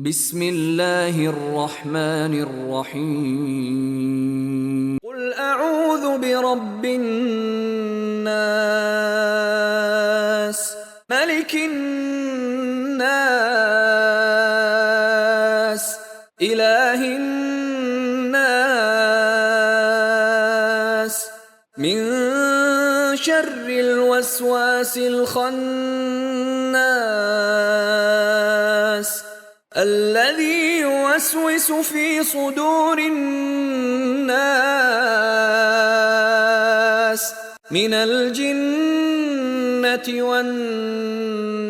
بسم الله الرحمن الرحيم قل أعوذ برب الناس ملك الناس إله الناس من شر الوسواس الخناس الذي يوسوس في صدور الناس من الجنة والناس.